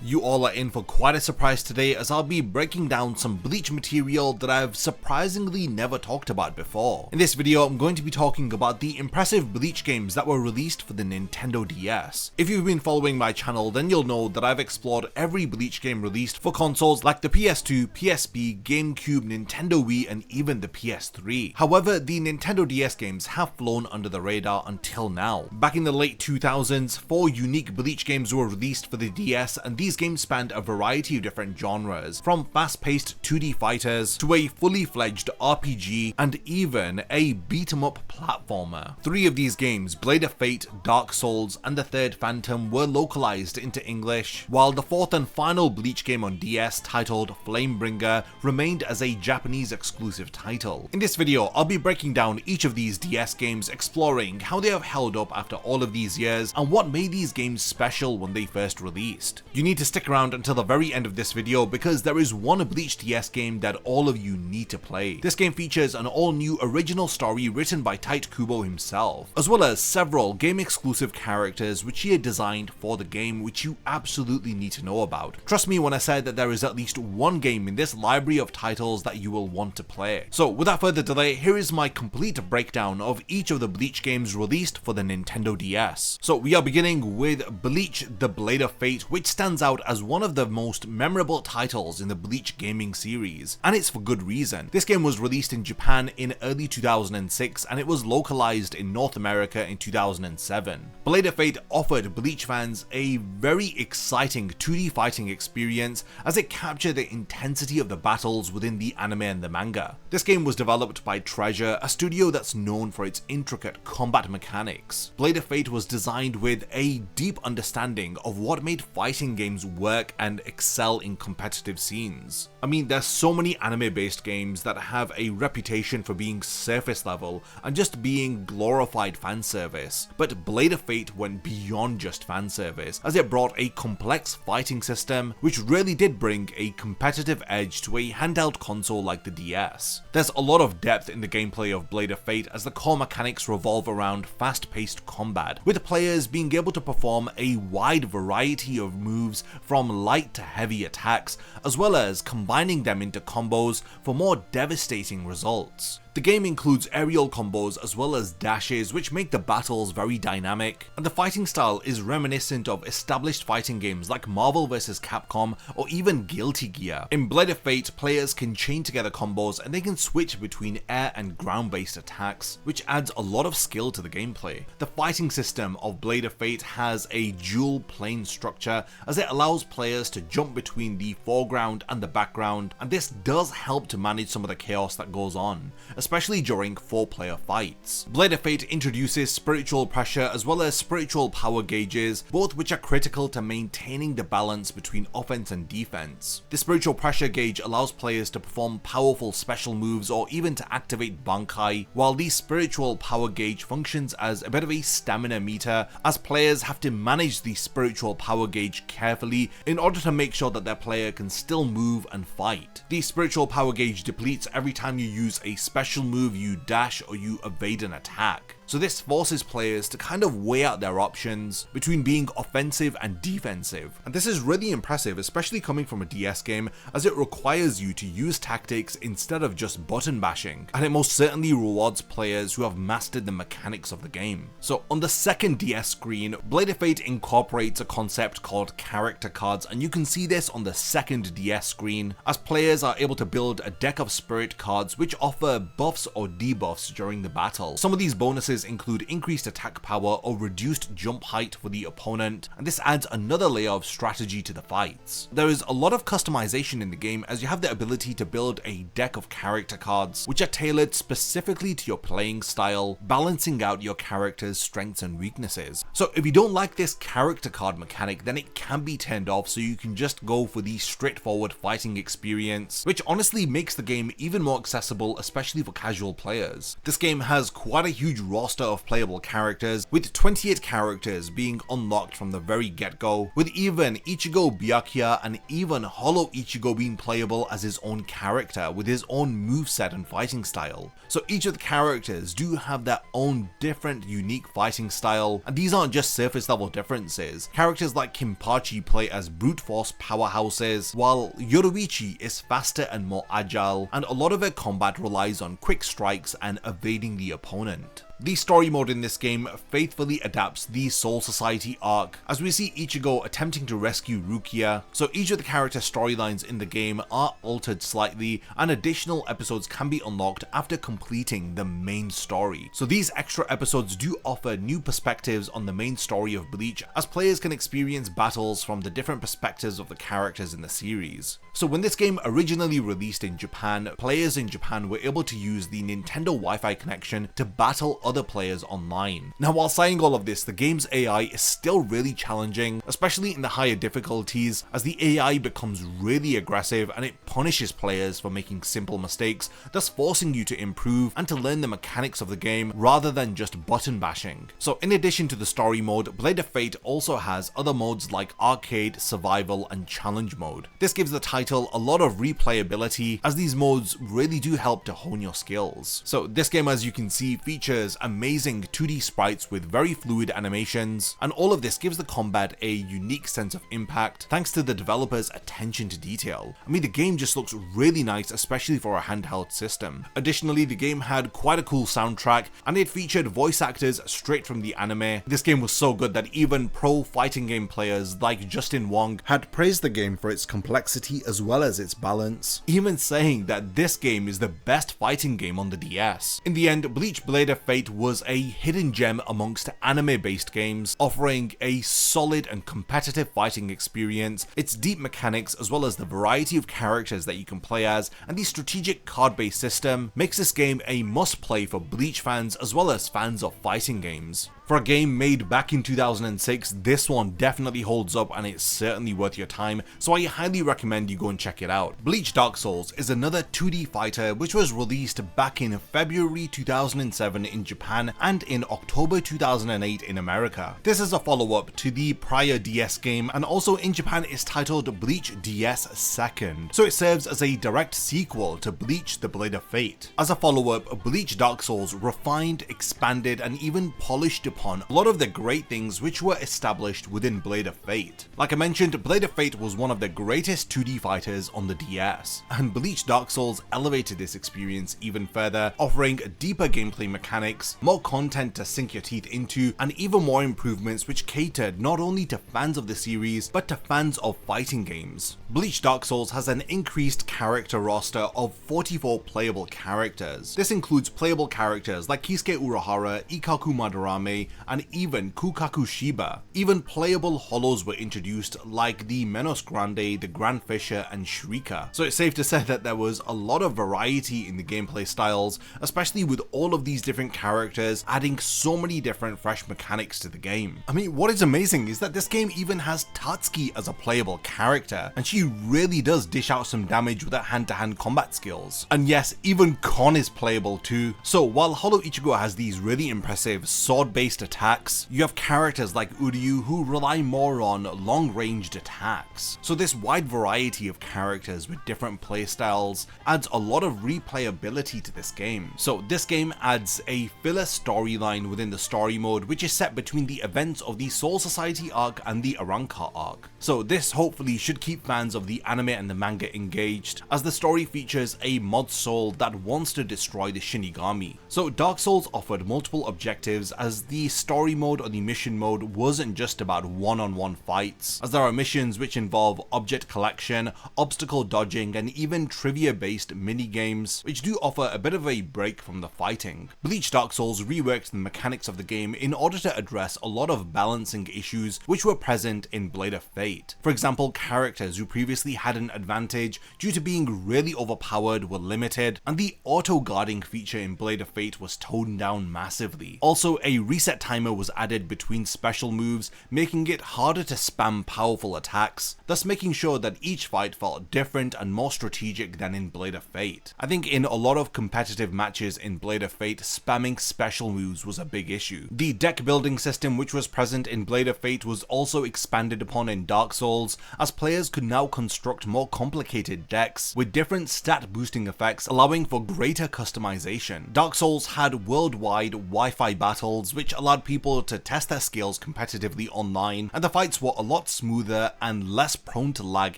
You all are in for quite a surprise today, as I'll be breaking down some Bleach material that I've surprisingly never talked about before. In this video, I'm going to be talking about the impressive Bleach games that were released for the Nintendo DS. If you've been following my channel, then you'll know that I've explored every Bleach game released for consoles like the PS2, PSP, GameCube, Nintendo Wii, and even the PS3. However, the Nintendo DS games have flown under the radar until now. Back in the late 2000s, 4 unique Bleach games were released for the DS, and these games spanned a variety of different genres, from fast-paced 2D fighters to a fully fledged RPG and even a beat-em-up platformer. 3 of these games, Blade of Fate, Dark Souls, and the third Phantom, were localized into English, while the 4th and final Bleach game on DS, titled Flamebringer, remained as a Japanese exclusive title. In this video, I'll be breaking down each of these DS games, exploring how they have held up after all of these years and what made these games special when they first released. You need to stick around until the very end of this video, because there is one Bleach DS game that all of you need to play. This game features an all-new original story written by Tite Kubo himself, as well as several game-exclusive characters which he had designed for the game, which you absolutely need to know about. Trust me when I said that there is at least one game in this library of titles that you will want to play. So without further delay, here is my complete breakdown of each of the Bleach games released for the Nintendo DS. So we are beginning with Bleach the Blade of Fate, which stands out as one of the most memorable titles in the Bleach gaming series, and it's for good reason. This game was released in Japan in early 2006, and it was localized in North America in 2007. Blade of Fate offered Bleach fans a very exciting 2D fighting experience, as it captured the intensity of the battles within the anime and the manga. This game was developed by Treasure, a studio that's known for its intricate combat mechanics. Blade of Fate was designed with a deep understanding of what made fighting games work and excel in competitive scenes. I mean, there's so many anime-based games that have a reputation for being surface level and just being glorified fan service, but Blade of Fate went beyond just fan service, as it brought a complex fighting system which really did bring a competitive edge to a handheld console like the DS. There's a lot of depth in the gameplay of Blade of Fate, as the core mechanics revolve around fast-paced combat, with players being able to perform a wide variety of moves from light to heavy attacks, as well as combining them into combos for more devastating results. The game includes aerial combos as well as dashes, which make the battles very dynamic, and the fighting style is reminiscent of established fighting games like Marvel vs. Capcom or even Guilty Gear. In Blade of Fate, players can chain together combos and they can switch between air and ground-based attacks, which adds a lot of skill to the gameplay. The fighting system of Blade of Fate has a dual plane structure, as it allows players to jump between the foreground and the background, and this does help to manage some of the chaos that goes on, especially during 4-player fights. Blade of Fate introduces spiritual pressure as well as spiritual power gauges, both which are critical to maintaining the balance between offense and defense. The spiritual pressure gauge allows players to perform powerful special moves or even to activate Bankai, while the spiritual power gauge functions as a bit of a stamina meter, as players have to manage the spiritual power gauge carefully in order to make sure that their player can still move and fight. The spiritual power gauge depletes every time you use a special move, you dash, or you evade an attack. So this forces players to kind of weigh out their options between being offensive and defensive. And this is really impressive, especially coming from a DS game, as it requires you to use tactics instead of just button bashing. And it most certainly rewards players who have mastered the mechanics of the game. So on the second DS screen, Blade of Fate incorporates a concept called character cards, and you can see this on the second DS screen, as players are able to build a deck of spirit cards which offer buffs or debuffs during the battle. Some of these bonuses include increased attack power or reduced jump height for the opponent, and this adds another layer of strategy to the fights. There is a lot of customization in the game, as you have the ability to build a deck of character cards which are tailored specifically to your playing style, balancing out your character's strengths and weaknesses. So if you don't like this character card mechanic, then it can be turned off, so you can just go for the straightforward fighting experience, which honestly makes the game even more accessible, especially for casual players. This game has quite a huge roster roster of playable characters, with 28 characters being unlocked from the very get-go, with even Ichigo Byakuya and even Hollow Ichigo being playable as his own character with his own moveset and fighting style. So each of the characters do have their own different unique fighting style, and these aren't just surface level differences. Characters like Kinpachi play as brute force powerhouses, while Yoruichi is faster and more agile, and a lot of her combat relies on quick strikes and evading the opponent. The story mode in this game faithfully adapts the Soul Society arc, as we see Ichigo attempting to rescue Rukia, so each of the character storylines in the game are altered slightly, and additional episodes can be unlocked after completing the main story. So these extra episodes do offer new perspectives on the main story of Bleach, as players can experience battles from the different perspectives of the characters in the series. So when this game originally released in Japan, players in Japan were able to use the Nintendo Wi-Fi connection to battle other players online. Now, while saying all of this, the game's AI is still really challenging, especially in the higher difficulties, as the AI becomes really aggressive and it punishes players for making simple mistakes, thus forcing you to improve and to learn the mechanics of the game rather than just button bashing. So in addition to the story mode, Blade of Fate also has other modes like arcade, survival, and challenge mode. This gives the title a lot of replayability, as these modes really do help to hone your skills. So this game, as you can see, features amazing 2D sprites with very fluid animations, and all of this gives the combat a unique sense of impact thanks to the developers' attention to detail. I mean, the game just looks really nice, especially for a handheld system. Additionally, the game had quite a cool soundtrack, and it featured voice actors straight from the anime. This game was so good that even pro fighting game players like Justin Wong had praised the game for its complexity as well as its balance, even saying that this game is the best fighting game on the DS. In the end, Bleach Blade of Fate was a hidden gem amongst anime-based games, offering a solid and competitive fighting experience. Its deep mechanics, as well as the variety of characters that you can play as, and the strategic card-based system, makes this game a must-play for Bleach fans as well as fans of fighting games. For a game made back in 2006, this one definitely holds up and it's certainly worth your time, so I highly recommend you go and check it out. Bleach Dark Souls is another 2D fighter which was released back in February 2007 in Japan and in October 2008 in America. This is a follow-up to the prior DS game, and also in Japan is titled Bleach DS Second, so it serves as a direct sequel to Bleach the Blade of Fate. As a follow-up, Bleach Dark Souls refined, expanded, and even polished upon a lot of the great things which were established within Blade of Fate. Like I mentioned, Blade of Fate was one of the greatest 2D fighters on the DS, and Bleach Dark Souls elevated this experience even further, offering deeper gameplay mechanics, more content to sink your teeth into, and even more improvements which catered not only to fans of the series, but to fans of fighting games. Bleach Dark Souls has an increased character roster of 44 playable characters. This includes playable characters like Kisuke Urahara, Ikkaku Madarame, and even Kukaku Shiba. Even playable hollows were introduced like the Menos Grande, the Grand Fisher, and Shrika. So it's safe to say that there was a lot of variety in the gameplay styles, especially with all of these different characters adding so many different fresh mechanics to the game. I mean, what is amazing is that this game even has Tatsuki as a playable character, and she really does dish out some damage with her hand-to-hand combat skills. And yes, even Kon is playable too. So while Hollow Ichigo has these really impressive sword-based attacks, you have characters like Uryu who rely more on long-ranged attacks. So this wide variety of characters with different playstyles adds a lot of replayability to this game. So this game adds a filler storyline within the story mode, which is set between the events of the Soul Society arc and the Arrancar arc. So this hopefully should keep fans of the anime and the manga engaged, as the story features a mod soul that wants to destroy the Shinigami. So Dark Souls offered multiple objectives, as the story mode or the mission mode wasn't just about one-on-one fights, as there are missions which involve object collection, obstacle dodging, and even trivia-based mini-games, which do offer a bit of a break from the fighting. Bleach Dark Souls reworked the mechanics of the game in order to address a lot of balancing issues which were present in Blade of Fate. For example, characters who previously had an advantage due to being really overpowered were limited, and the auto-guarding feature in Blade of Fate was toned down massively. Also, a reset reset timer was added between special moves, making it harder to spam powerful attacks, thus making sure that each fight felt different and more strategic than in Blade of Fate. I think in a lot of competitive matches in Blade of Fate, spamming special moves was a big issue. The deck building system which was present in Blade of Fate was also expanded upon in Dark Souls, as players could now construct more complicated decks with different stat boosting effects, allowing for greater customization. Dark Souls had worldwide Wi-Fi battles which allowed people to test their skills competitively online, and the fights were a lot smoother and less prone to lag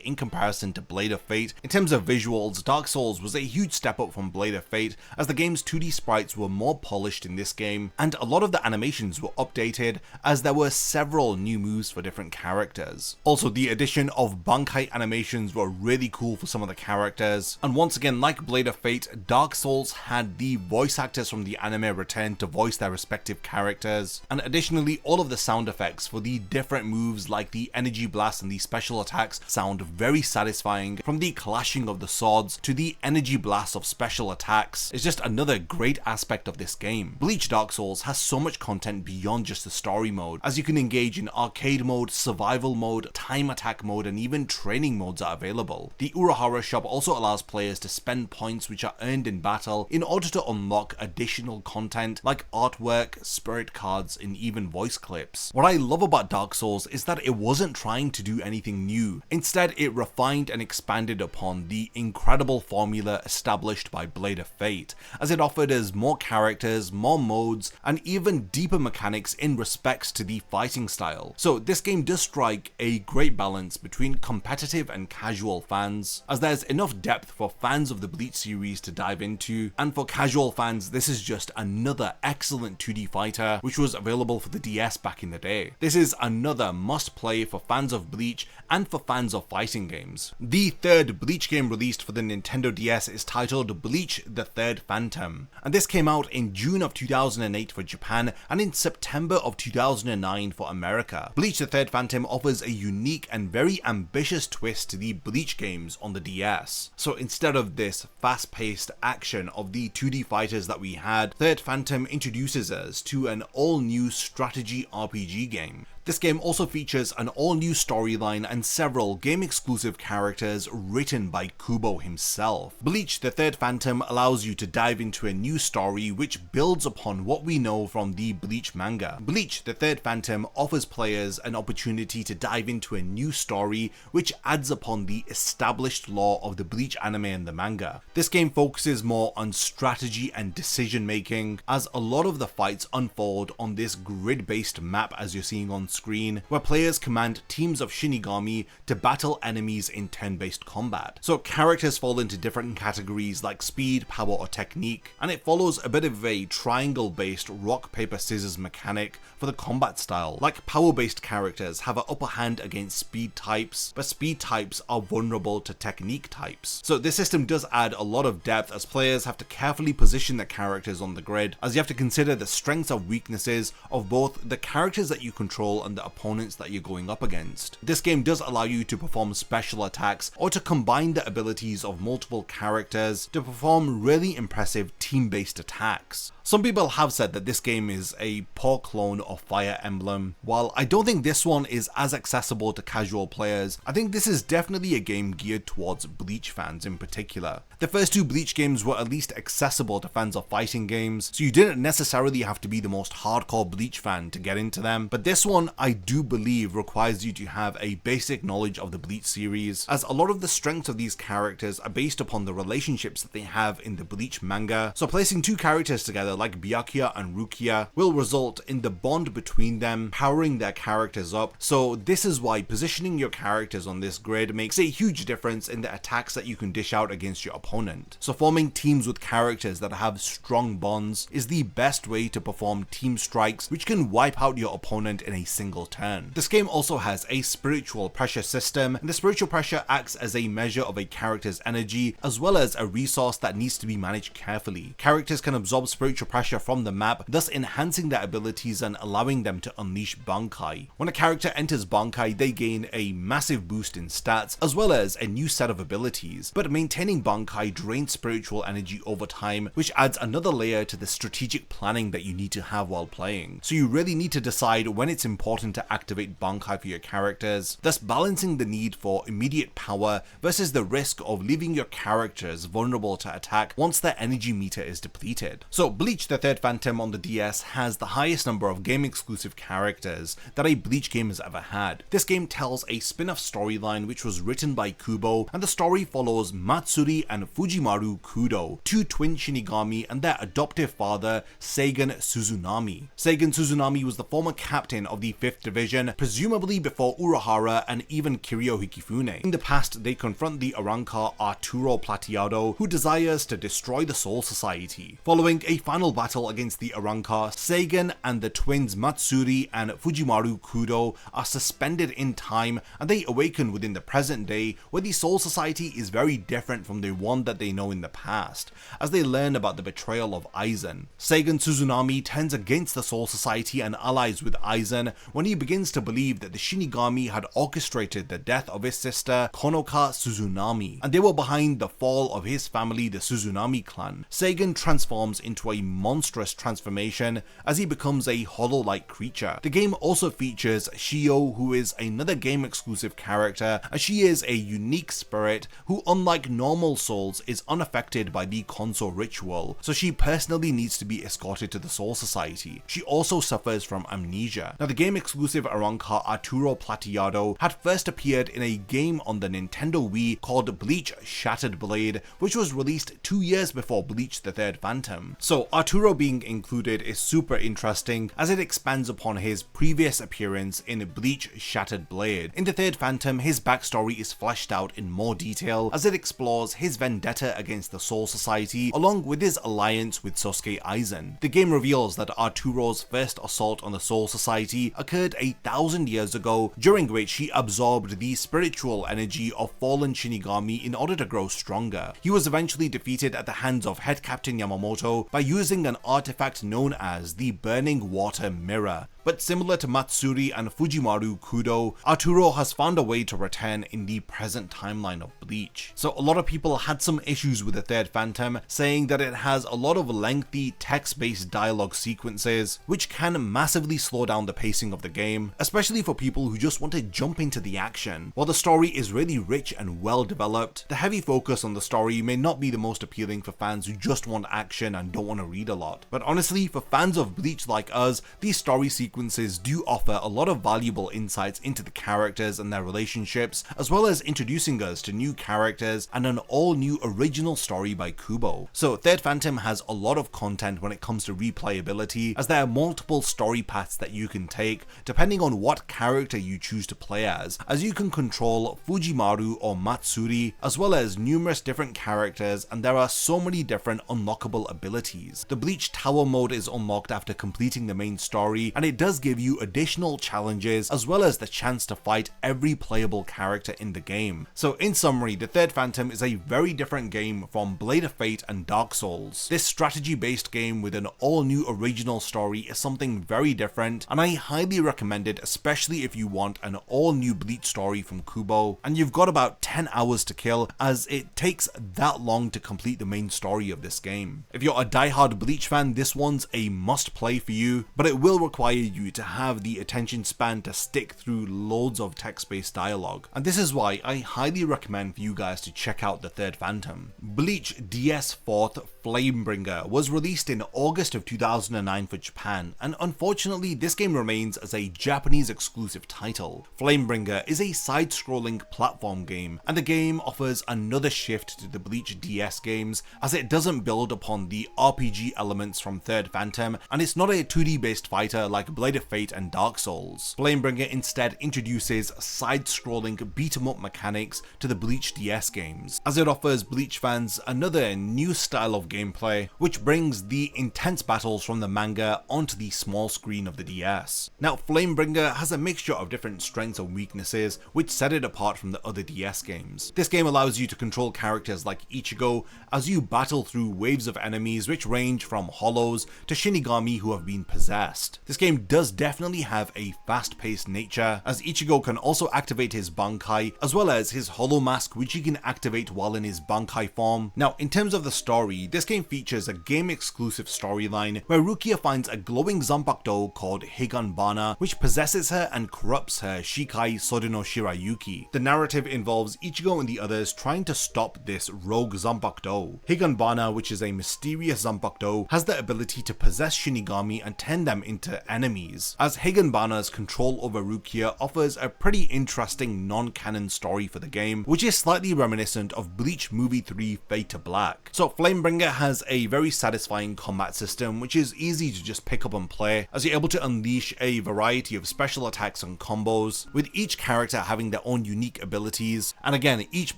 in comparison to Blade of Fate. In terms of visuals, Dark Souls was a huge step up from Blade of Fate, as the game's 2D sprites were more polished in this game, and a lot of the animations were updated as there were several new moves for different characters. Also, the addition of Bankai animations were really cool for some of the characters, and once again, like Blade of Fate, Dark Souls had the voice actors from the anime return to voice their respective characters, and additionally all of the sound effects for the different moves like the energy blast and the special attacks sound very satisfying, from the clashing of the swords to the energy blast of special attacks. It's just another great aspect of this game. Bleach Dark Souls has so much content beyond just the story mode, as you can engage in arcade mode, survival mode, time attack mode, and even training modes are available. The Urahara shop also allows players to spend points which are earned in battle in order to unlock additional content like artwork, spirit cards, and even voice clips. What I love about Dark Souls is that it wasn't trying to do anything new. Instead, it refined and expanded upon the incredible formula established by Blade of Fate, as it offered us more characters, more modes, and even deeper mechanics in respects to the fighting style. So this game does strike a great balance between competitive and casual fans, as there's enough depth for fans of the Bleach series to dive into, and for casual fans this is just another excellent 2D fighter which was available for the DS back in the day. This is another must play for fans of Bleach and for fans of fighting games. The third Bleach game released for the Nintendo DS is titled Bleach the Third Phantom, and this came out in June of 2008 for Japan and in September of 2009 for America. Bleach the Third Phantom offers a unique and very ambitious twist to the Bleach games on the DS. So instead of this fast-paced action of the 2D fighters that we had, Third Phantom introduces us to an all-new strategy RPG game. This game also features an all-new storyline and several game-exclusive characters written by Kubo himself. Bleach the Third Phantom allows you to dive into a new story which builds upon what we know from the Bleach manga. Bleach the Third Phantom offers players an opportunity to dive into a new story which adds upon the established lore of the Bleach anime and the manga. This game focuses more on strategy and decision making, as a lot of the fights unfold on this grid-based map as you're seeing on screen, where players command teams of Shinigami to battle enemies in turn-based combat. So characters fall into different categories like speed, power, or technique, and it follows a bit of a triangle-based rock, paper, scissors mechanic for the combat style. Like power-based characters have an upper hand against speed types, but speed types are vulnerable to technique types. So this system does add a lot of depth, as players have to carefully position their characters on the grid, as you have to consider the strengths and weaknesses of both the characters that you control and the opponents that you're going up against. This game does allow you to perform special attacks or to combine the abilities of multiple characters to perform really impressive team-based attacks. Some people have said that this game is a poor clone of Fire Emblem. While I don't think this one is as accessible to casual players, I think this is definitely a game geared towards Bleach fans in particular. The first two Bleach games were at least accessible to fans of fighting games, so you didn't necessarily have to be the most hardcore Bleach fan to get into them, but this one I do believe requires you to have a basic knowledge of the Bleach series, as a lot of the strengths of these characters are based upon the relationships that they have in the Bleach manga. So placing two characters together like Byakuya and Rukia will result in the bond between them powering their characters up. So this is why positioning your characters on this grid makes a huge difference in the attacks that you can dish out against your opponent. So forming teams with characters that have strong bonds is the best way to perform team strikes which can wipe out your opponent in a single single turn. This game also has a spiritual pressure system, and the spiritual pressure acts as a measure of a character's energy as well as a resource that needs to be managed carefully. Characters can absorb spiritual pressure from the map, thus enhancing their abilities and allowing them to unleash Bankai. When a character enters Bankai, they gain a massive boost in stats as well as a new set of abilities, but maintaining Bankai drains spiritual energy over time, which adds another layer to the strategic planning that you need to have while playing. So you really need to decide when it's important to activate Bankai for your characters, thus balancing the need for immediate power versus the risk of leaving your characters vulnerable to attack once their energy meter is depleted. So Bleach the Third Phantom on the DS has the highest number of game exclusive characters that a Bleach game has ever had. This game tells a spin-off storyline which was written by Kubo, and the story follows Matsuri and Fujimaru Kudo, two twin Shinigami, and their adoptive father Seigen Suzunami. Seigen Suzunami was the former captain of the 5th Division, presumably before Urahara and even Kiryu Hikifune. In the past, they confront the Arrancar Arturo Plateado, who desires to destroy the Soul Society. Following a final battle against the Arrancar, Seigen and the twins Matsuri and Fujimaru Kudo are suspended in time, and they awaken within the present day, where the Soul Society is very different from the one that they know in the past, as they learn about the betrayal of Aizen. Seigen Suzunami turns against the Soul Society and allies with Aizen when he begins to believe that the Shinigami had orchestrated the death of his sister Konoka Suzunami, and they were behind the fall of his family, the Suzunami clan. Seigen transforms into a monstrous transformation as he becomes a hollow-like creature. The game also features Shio, who is another game exclusive character, and she is a unique spirit who, unlike normal souls, is unaffected by the Konso ritual, so she personally needs to be escorted to the Soul Society. She also suffers from amnesia. Now, the game exclusive Arrancar Arturo Plateado had first appeared in a game on the Nintendo Wii called Bleach Shattered Blade, which was released 2 years before Bleach the Third Phantom. So Arturo being included is super interesting as it expands upon his previous appearance in Bleach Shattered Blade. In the Third Phantom, his backstory is fleshed out in more detail as it explores his vendetta against the Soul Society along with his alliance with Sosuke Aizen. The game reveals that Arturo's first assault on the Soul Society occurred 1,000 years ago, during which he absorbed the spiritual energy of fallen Shinigami in order to grow stronger. He was eventually defeated at the hands of Head Captain Yamamoto by using an artifact known as the Burning Water Mirror. But similar to Matsuri and Fujimaru Kudo, Arturo has found a way to return in the present timeline of Bleach. So a lot of people had some issues with the Third Phantom, saying that it has a lot of lengthy text-based dialogue sequences, which can massively slow down the pacing of the game, especially for people who just want to jump into the action. While the story is really rich and well developed, the heavy focus on the story may not be the most appealing for fans who just want action and don't want to read a lot. But honestly, for fans of Bleach like us, these story sequences do offer a lot of valuable insights into the characters and their relationships, as well as introducing us to new characters and an all-new original story by Kubo. So Third Phantom has a lot of content when it comes to replayability, as there are multiple story paths that you can take depending on what character you choose to play as you can control Fujimaru or Matsuri, as well as numerous different characters, and there are so many different unlockable abilities. The Bleach Tower mode is unlocked after completing the main story, and it does give you additional challenges as well as the chance to fight every playable character in the game. So in summary, the Third Phantom is a very different game from Blade of Fate and Dark Souls. This strategy based game with an all new original story is something very different, and I highly recommend it, especially if you want an all new Bleach story from Kubo, and you've got about 10 hours to kill, as it takes that long to complete the main story of this game. If you're a diehard Bleach fan, this one's a must play for you, but it will require you to have the attention span to stick through loads of text-based dialogue, and this is why I highly recommend for you guys to check out the Third Phantom. Bleach DS 4th Flamebringer was released in August of 2009 for Japan, and unfortunately this game remains as a Japanese exclusive title. Flamebringer is a side-scrolling platform game, and the game offers another shift to the Bleach DS games, as it doesn't build upon the RPG elements from Third Phantom, and it's not a 2D based fighter like Blade of Fate and Dark Souls. Flamebringer instead introduces side-scrolling beat-em-up mechanics to the Bleach DS games, as it offers Bleach fans another new style of gameplay, which brings the intense battles from the manga onto the small screen of the DS. Now, Now, Flamebringer has a mixture of different strengths and weaknesses which set it apart from the other DS games. This game allows you to control characters like Ichigo as you battle through waves of enemies which range from hollows to Shinigami who have been possessed. This game does definitely have a fast-paced nature, as Ichigo can also activate his Bankai as well as his Hollow Mask, which he can activate while in his Bankai form. Now, in terms of the story, this game features a game-exclusive storyline where Rukia finds a glowing Zanpakuto called Higanbana, which possesses her and corrupts her Shikai Sodo no Shirayuki. The narrative involves Ichigo and the others trying to stop this rogue Zanpakuto. Higanbana, which is a mysterious Zanpakuto, has the ability to possess Shinigami and turn them into enemies, as Higanbana's control over Rukia offers a pretty interesting non-canon story for the game, which is slightly reminiscent of Bleach Movie 3 Fade to Black. So Flamebringer has a very satisfying combat system which is easy to just pick up and play, as you're able to unleash a variety of special attacks and combos, with each character having their own unique abilities, and again, each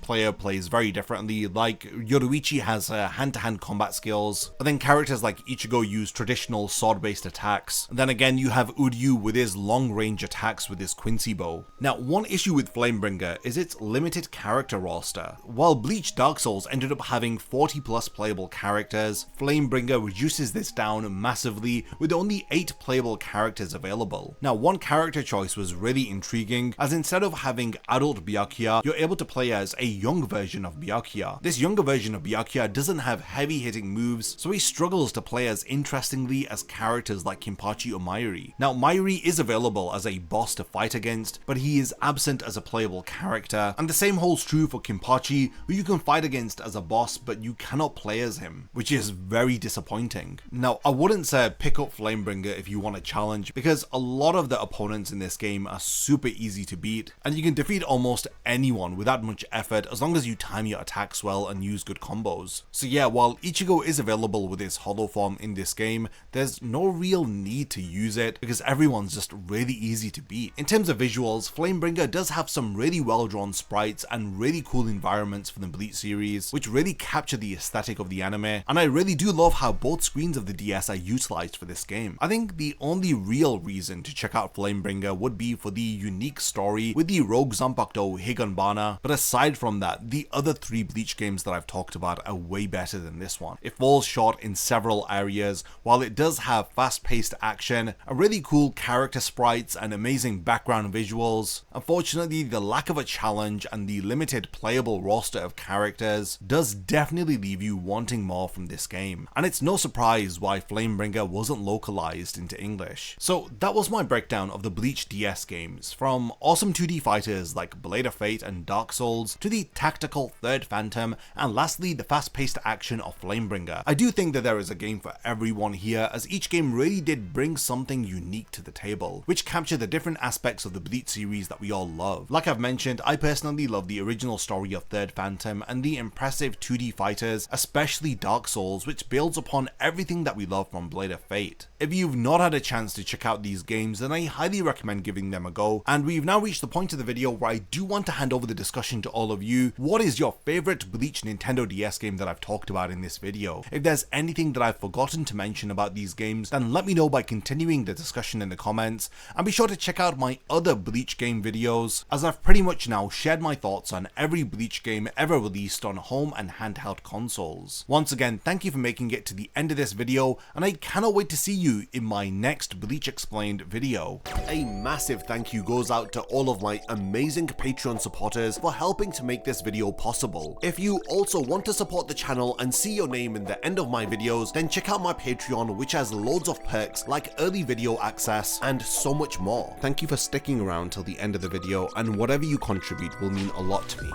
player plays very differently. Like, Yoruichi has hand-to-hand combat skills, but then characters like Ichigo use traditional sword-based attacks, and then again you have Uryu with his long-range attacks with his Quincy bow. Now, one issue with Flamebringer is its limited character roster. While Bleach Dark Souls ended up having 40 plus playable characters, Flamebringer reduces this down massively with only 8 playable characters available. Now, one character choice was really intriguing, as instead of having adult Byakuya, you're able to play as a young version of Byakuya. This younger version of Byakuya doesn't have heavy hitting moves, so he struggles to play as interestingly as characters like Kinpachi or Mayuri. Now, Mayuri is available as a boss to fight against, but he is absent as a playable character, and the same holds true for Kinpachi, who you can fight against as a boss, but you cannot play as him, which is very disappointing. Now, I wouldn't say pick up Flamebringer if you want a challenge, because a lot of the opponents in this game are super easy to beat, and you can defeat almost anyone without much effort as long as you time your attacks well and use good combos. So yeah, while Ichigo is available with his hollow form in this game, there's no real need to use it because everyone's just really easy to beat. In terms of visuals, Flamebringer does have some really well drawn sprites and really cool environments for the Bleach series, which really capture the aesthetic of the anime, and I really do love how both screens of the DS are utilized for this game. I think the only real reason to check out Flamebringer would be for the unique story with the rogue Zanpakuto Higanbana, but aside from that, the other 3 Bleach games that I've talked about are way better than this one. It falls short in several areas. While it does have fast-paced action, a really cool character sprites and amazing background visuals, unfortunately the lack of a challenge and the limited playable roster of characters does definitely leave you wanting more from this game, and it's no surprise why Flamebringer wasn't localized into English. So that was my breakdown of the Bleach DS games, from awesome 2D fighters like Blade of Fate and Dark Souls to the tactical Third Phantom, and lastly the fast-paced action of Flamebringer. I do think that there is a game for everyone here, as each game really did bring something unique to the table, which captured the different aspects of the Bleach series that we all love. Like I've mentioned, I personally love the original story of Third Phantom and the impressive 2D fighters, especially Dark Souls, which builds upon everything that we love from Blade of Fate. If you've not had a chance to check out these games, then I highly recommend giving them a go, and we've now reached the point of the video where I do want to hand over the discussion to all of you. What is your favorite Bleach Nintendo DS game that I've talked about in this video? If there's anything that I've forgotten to mention about these games, then let me know by continuing the discussion in the comments, and be sure to check out my other Bleach game videos, as I've pretty much now shared my thoughts on every Bleach game ever released on home and handheld consoles. Once again, thank you for making it to the end of this video, and I cannot wait to see you in my next Bleach Explained video. A massive thank you goes out to all of my amazing Patreon supporters for helping to make this video possible. If you also want to support the channel and see your name in the end of my videos, then check out my Patreon, which has loads of perks like early video access and so much more. Thank you for sticking around till the end of the video, and whatever you contribute will mean a lot to me.